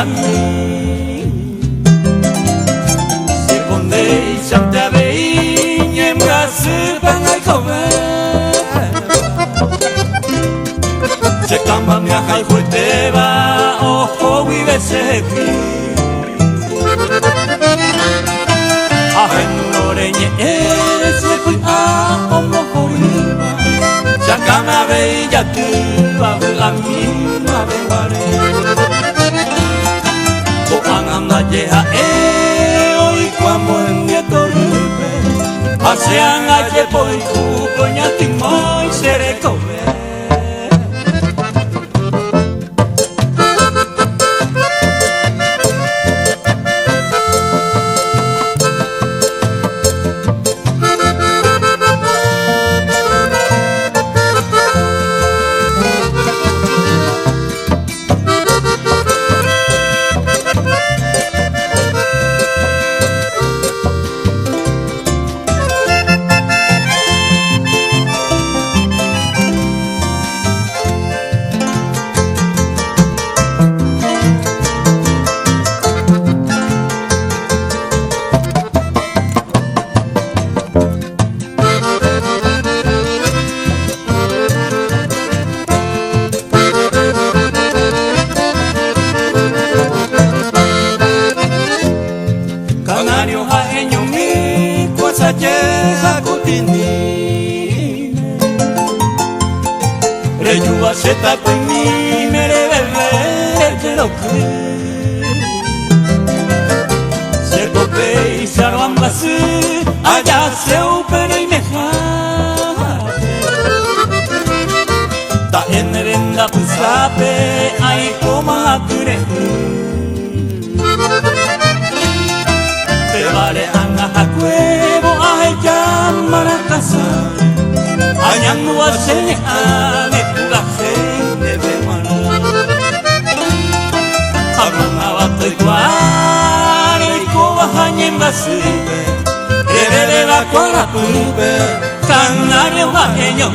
a mí. Se pondré y chante a veí, y en Brasil van a comer. Se camba mi aja y fuerte va, ojo vive se vi. Ajen oreñe se fui a homo joriba. Ya cama ve ya tu va a mí ma ve vale. O angama yeha hoy cuando en día torbe. Pasean ayer por tu coña timo y se recoge. Canario jaeño mi cosa yeja cutini. Reyua seta con mi mere bebé yelo que. Se tope y se arrambase allá se opere y me jate. Ta en renda pusape ay coma ture. Te vale anga a cuevo a llamar a casa. Añangu a sene a me pura gente de mana. Abanga bato y cuare y coba hañen basibe. Revele va con la pube. Canario va en yo.